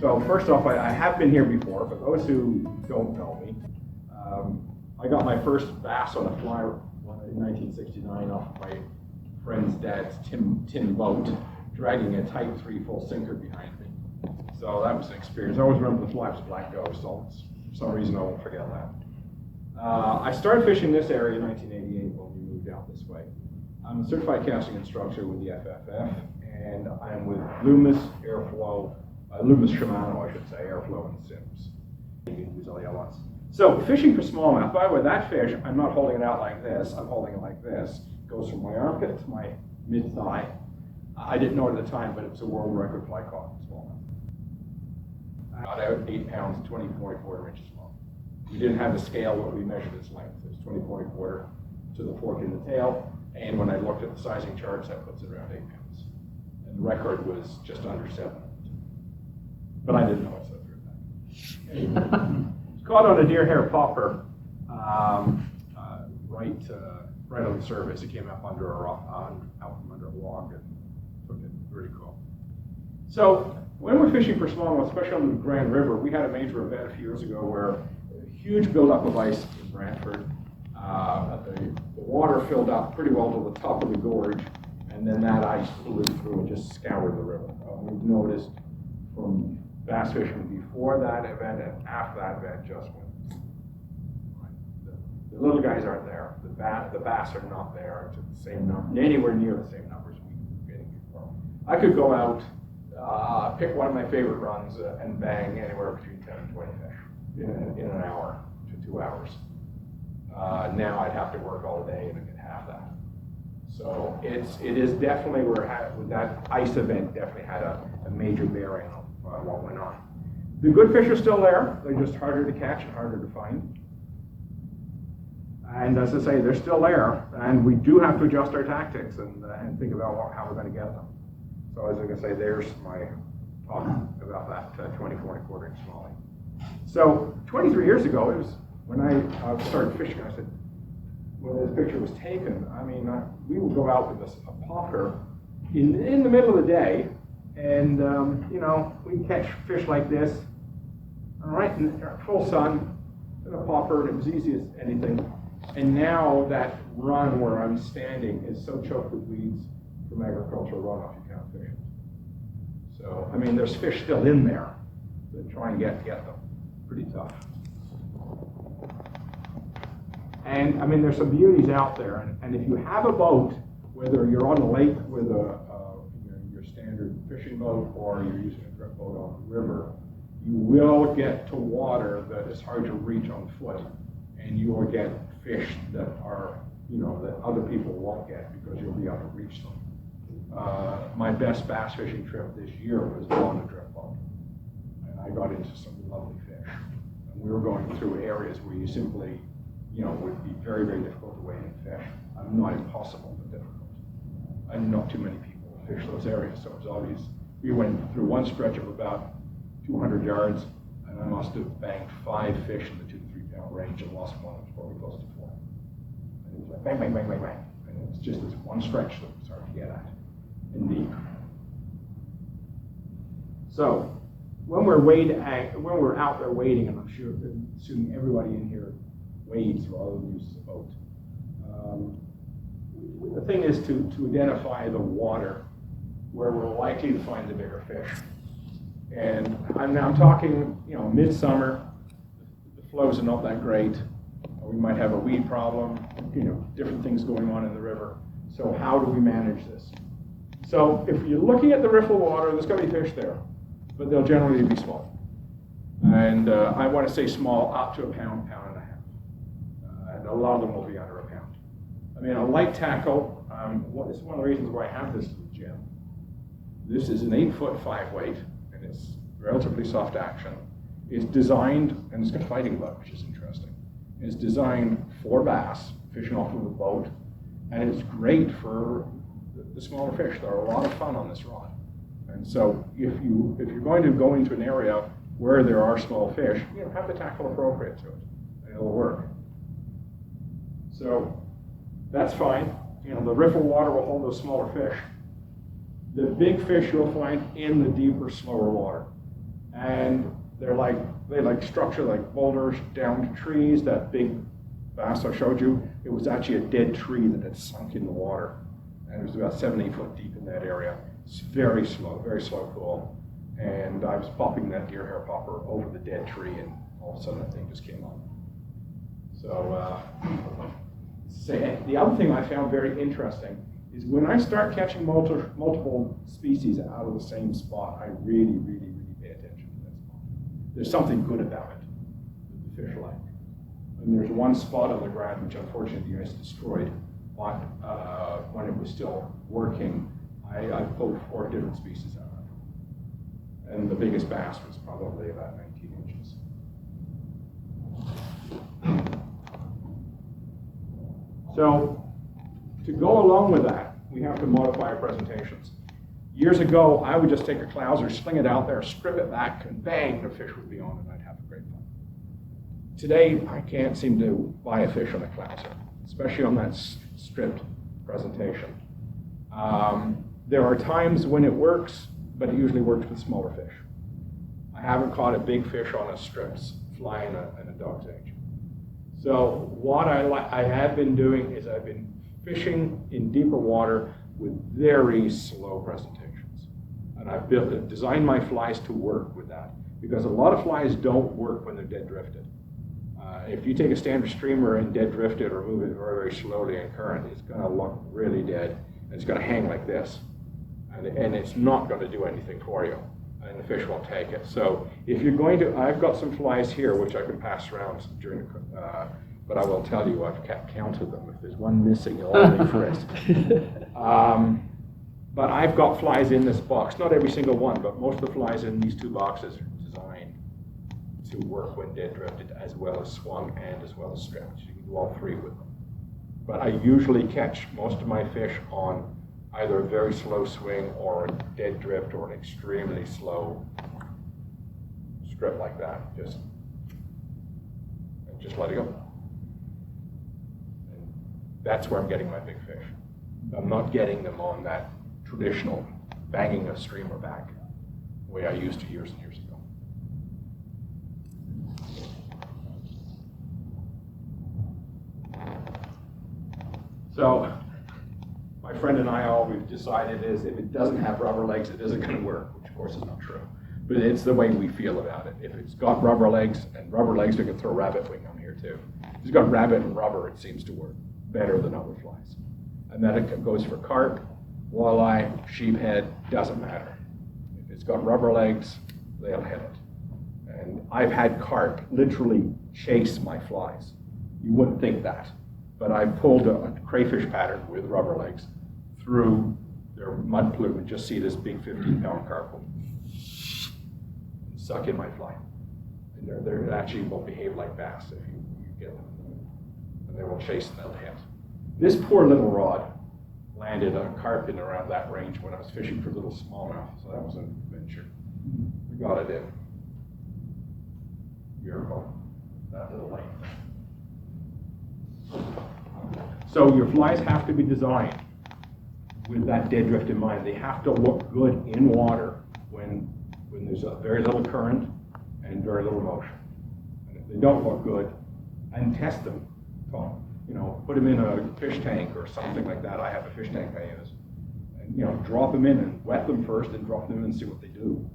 So first off, I have been here before. For those who don't know me, I got my first bass on a fly in 1969 off my friend's dad's tin boat, dragging a Type 3 full sinker behind me. So that was an experience. I always remember the fly was black ghost, so for some reason I won't forget that. I started fishing this area in 1988 when we moved out this way. I'm a certified casting instructor with the FFF, and I'm with Loomis Airflow, Loomis Shimano, I should say, Airflow and Sims. You can use all the other ones. So fishing for smallmouth, by the way, that fish, I'm not holding it out like this, I'm holding it like this. It goes from my armpit to my mid-thigh. I didn't know at the time, but it was a world record fly caught in smallmouth. I got out 8 pounds, 24.25 inches long. We didn't have the scale where we measured its length. It was 24.25 to the fork in the tail, and when I looked at the sizing charts, that puts it around 8 pounds. And the record was just under 7. But I didn't know it, so I threw it back. Caught on a deer hair popper, right on the surface. It came up under a rock, out from under a log, and took it. Really cool. So when we're fishing for smallmouth, especially on the Grand River, we had a major event a few years ago where a huge buildup of ice in Brantford. The water filled up pretty well to the top of the gorge, and then that ice flew through and just scoured the river. We've noticed from bass fishing before that event and after that event just went. The little guys aren't there. The bass are not there to the same number, anywhere near the same numbers we were getting before. I could go out, pick one of my favorite runs, and bang anywhere between 10 and 20 fish in an hour to 2 hours. Now I'd have to work all day and I get half that. So it is definitely that ice event definitely had a major bearing on what went on. The good fish are still there. They're just harder to catch and harder to find. And as I say, they're still there, and we do have to adjust our tactics and think about how we're going to get them. So as I can say, there's my talk about that 24.25 inch smallie. So 23 years ago, it was when I started fishing. I said, when this picture was taken, I mean, we would go out with a popper in the middle of the day, and we'd catch fish like this, all right, in full sun, in a popper, and it was easy as anything. And now that run where I'm standing is so choked with weeds from agricultural runoff, you can't fish it. So, I mean, there's fish still in there, but try and get them. Pretty tough. And I mean, there's some beauties out there. And if you have a boat, whether you're on the lake with your standard fishing boat or you're using a drift boat on the river, you will get to water that is hard to reach on foot, and you will get fish that are, that other people won't get because you'll be able to reach them. My best bass fishing trip this year was on a drift boat, and I got into some lovely fish. And we were going through areas where you simply, would be very, very difficult to wade and fish. Not impossible, but difficult. And not too many people fish those areas, so it's obvious. We went through one stretch of about 200 yards, and I must have banged 5 fish in the 2 to 3 pound range and lost one that was probably close to 4. And it was like bang, bang, bang, bang, bang. And it was just this one stretch that was hard to get at and deep. So when we're out there wading, and I'm sure, assuming everybody in here wades rather than uses a boat. The thing is to identify the water where we're likely to find the bigger fish. And I'm talking, midsummer, the flows are not that great. We might have a weed problem, different things going on in the river. So how do we manage this? So if you're looking at the riffle water, there's going to be fish there, but they'll generally be small. And I want to say small, up to a pound, pound and a half. And a lot of them will be under a pound. I mean, a light tackle, this is one of the reasons why I have this gym. This is an 8-foot 5-weight, and it's relatively soft action. It's designed, and it's got a fighting bug, which is interesting. It's designed for bass, fishing off of a boat, and it's great for the smaller fish. They're a lot of fun on this rod. And so if you're going to go into an area where there are small fish, have the tackle appropriate to it, and it'll work. So that's fine. The riffle water will hold those smaller fish. The big fish you'll find in the deeper, slower water. And they like structure like boulders down to trees. That big bass I showed you, it was actually a dead tree that had sunk in the water. And it was about 7, 8 foot deep in that area. It's very slow pool. And I was popping that deer hair popper over the dead tree, and all of a sudden that thing just came on. So, the other thing I found very interesting is when I start catching multiple species out of the same spot, I really, really, really pay attention to that spot. There's something good about it that the fish like. And there's one spot on the ground which unfortunately the ice destroyed, but when it was still working, I pulled 4 different species out of it. And the biggest bass was probably about 19 inches. So, to go along with that, we have to modify our presentations. Years ago, I would just take a clouser, sling it out there, strip it back, and bang, the fish would be on, and I'd have a great fun. Today, I can't seem to buy a fish on a clouser, especially on that stripped presentation. There are times when it works, but it usually works with smaller fish. I haven't caught a big fish on a stripped fly in a dog's age. So what I have been doing is I've been fishing in deeper water with very slow presentations. And I've designed my flies to work with that, because a lot of flies don't work when they're dead drifted. If you take a standard streamer and dead drift it or move it very, very slowly in current, it's going to look really dead. And it's going to hang like this. And it's not going to do anything for you. And the fish won't take it. So if you're going to, I've got some flies here which I can pass around during but I will tell you, I've counted them. If there's one missing, it'll all be frisked. But I've got flies in this box, not every single one, but most of the flies in these 2 boxes are designed to work when dead drifted, as well as swung and as well as stripped. You can do all 3 with them. But I usually catch most of my fish on either a very slow swing or a dead drift or an extremely slow strip like that. Just let it go. And that's where I'm getting my big fish. I'm not getting them on that traditional banging a streamer back the way I used to years and years ago. So my friend and I always decided is if it doesn't have rubber legs, it isn't going to work, which of course is not true. But it's the way we feel about it. If it's got rubber legs, we can throw rabbit wing on here too. If it's got rabbit and rubber, it seems to work better than other flies. And that goes for carp, walleye, sheephead, doesn't matter. If it's got rubber legs, they'll hit it. And I've had carp literally chase my flies. You wouldn't think that. But I pulled a crayfish pattern with rubber legs through their mud plume and just see this big 15-pound carp suck in my fly. And they actually will behave like bass if you get them. And they will chase and they'll hit. This poor little rod landed a carp in around that range when I was fishing for little smallmouth, so that was an adventure. We got it in. Beautiful. That little length. So your flies have to be designed with that dead drift in mind. They have to look good in water when there's a very little current and very little motion. And if they don't look good, and test them. Put them in a fish tank or something like that. I have a fish tank I use. And drop them in and wet them first and drop them in and see what they do.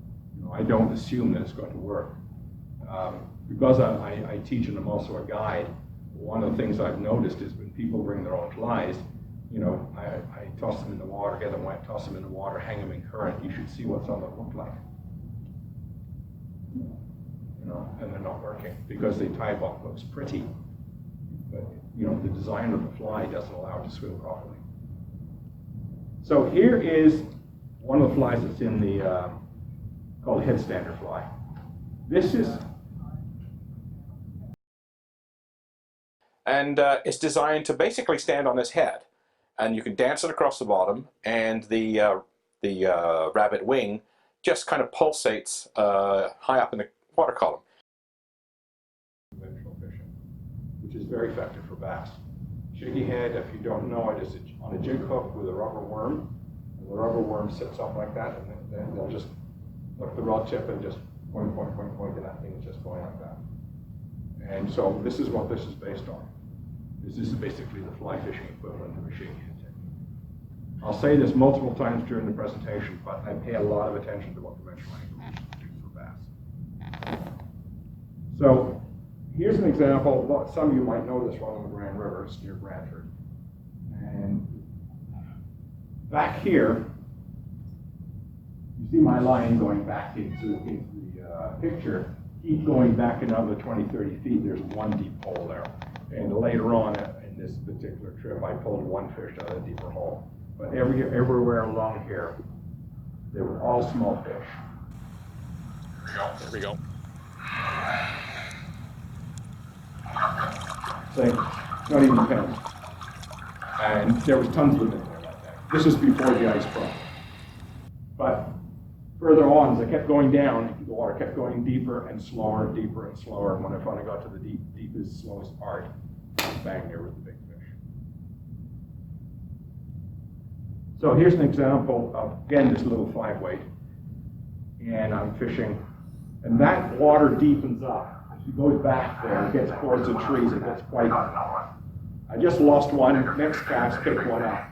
I don't assume that it's going to work. Because I teach and I'm also a guide, one of the things I've noticed is when people bring their own flies, I toss them in the water, get them wet, toss them in the water, hang them in current. You should see what some of them look like. And they're not working because the tie ball looks pretty, but the design of the fly doesn't allow it to swim properly. So here is one of the flies that's in the called a headstander fly. This is. And it's designed to basically stand on its head, and you can dance it across the bottom, and the rabbit wing just kind of pulsates high up in the water column. Conventional fishing, which is very effective for bass. Shaky head, if you don't know it, is on a jig hook with a rubber worm, and the rubber worm sits up like that, and then they'll just hook the rod tip and just point, and that thing is just going like that. And so this is what this is based on. This is basically the fly fishing equivalent of a shakehead technique. I'll say this multiple times during the presentation, but I pay a lot of attention to what conventional anglers do for bass. So here's an example. Some of you might know this one on the Grand River. It's near Brantford. And back here, you see my line going back into the picture. Keep going back another 20, 30 feet. There's one deep hole there. And later on in this particular trip, I pulled one fish out of a deeper hole. But everywhere along here, they were all small fish. There we go. Same, not even pens. And there was tons of them in there that day. This is before the ice broke. But further on, as I kept going down, the water kept going deeper and slower, deeper and slower. And when I finally got to the deepest, slowest part, bang, there was the big fish. So here's an example of, again, this little 5-weight. And I'm fishing, and that water deepens up. As it goes back there, it gets towards the trees, it gets quite. I just lost one, next cast, picked one up.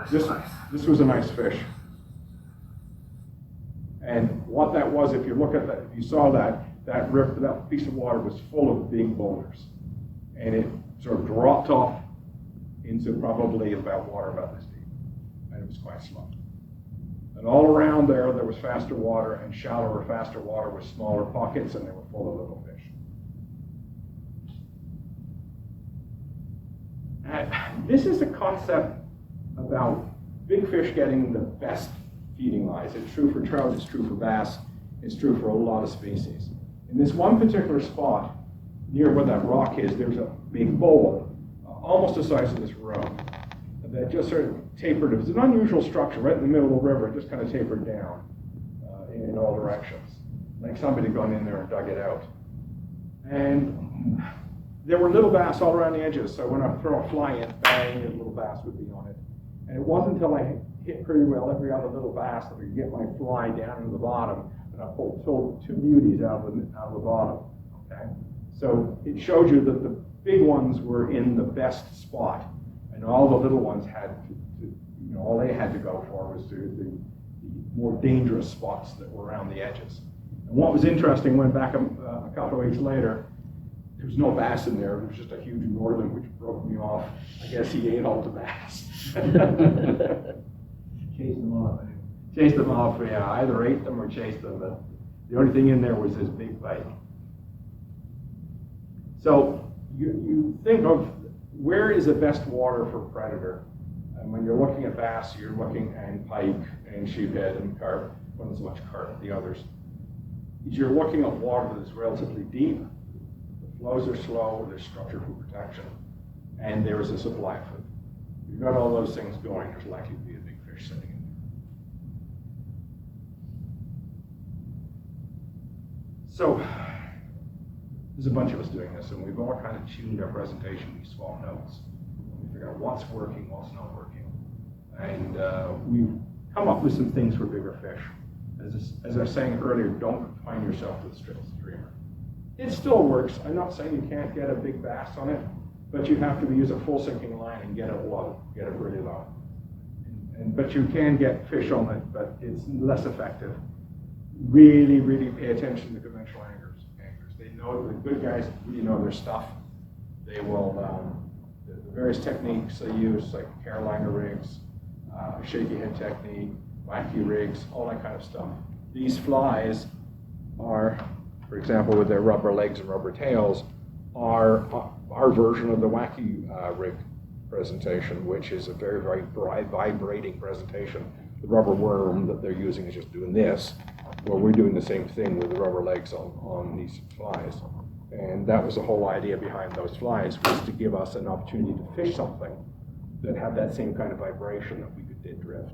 This was a nice fish. And what that was, if you look at that, if you saw that piece of water was full of big boulders. And it sort of dropped off into probably water about this deep. And it was quite slow. And all around there was faster water, and shallower, faster water with smaller pockets, and they were full of little fish. And this is a concept about big fish getting the best feeding lies. It's true for trout, it's true for bass, it's true for a lot of species. In this one particular spot, near where that rock is, there's a big bowl, almost the size of this room, that just sort of tapered. It was an unusual structure right in the middle of the river. It just kind of tapered down in all directions, like somebody had gone in there and dug it out. And there were little bass all around the edges, so when I throw a fly in, bang, a little bass would be on it. And it wasn't until I hit pretty well every other little bass that I could get my fly down into the bottom, and I pulled two beauties out of the bottom. Okay, so it showed you that the big ones were in the best spot, and all the little ones had to all they had to go for was the more dangerous spots that were around the edges. And what was interesting, went back a couple of weeks later, there was no bass in there. There was just a huge northern which broke me off. I guess he ate all the bass. Chased them off. Chased them off, yeah. I either ate them or chased them, but the only thing in there was this big bite. So you think of where is the best water for predator? And when you're looking at bass, you're looking at pike and sheephead and carp, well, not so much carp, the others. You're looking at water that is relatively deep, the flows are slow, there's structure for protection, and there is a supply of food. If you've got all those things going, there's likely to be a big fish sitting in there. So, there's a bunch of us doing this, and we've all kind of tuned our presentation, these small notes. We figure out what's working, what's not working. And we've come up with some things for bigger fish. As I was saying earlier, don't confine yourself to the strip streamer. It still works. I'm not saying you can't get a big bass on it, but you have to use a full sinking line and get it low, get it really low. But you can get fish on it, but it's less effective. Really, really pay attention to conventional anglers. They know, the good guys really know their stuff. They will, the various techniques they use, like Carolina rigs, shaky head technique, wacky rigs, all that kind of stuff. These flies are, for example, with their rubber legs and rubber tails, are our version of the wacky rig presentation, which is a very, very vibrating presentation. The rubber worm that they're using is just doing this. Well, we're doing the same thing with the rubber legs on these flies. And that was the whole idea behind those flies, was to give us an opportunity to fish something that had that same kind of vibration that we could dead drift.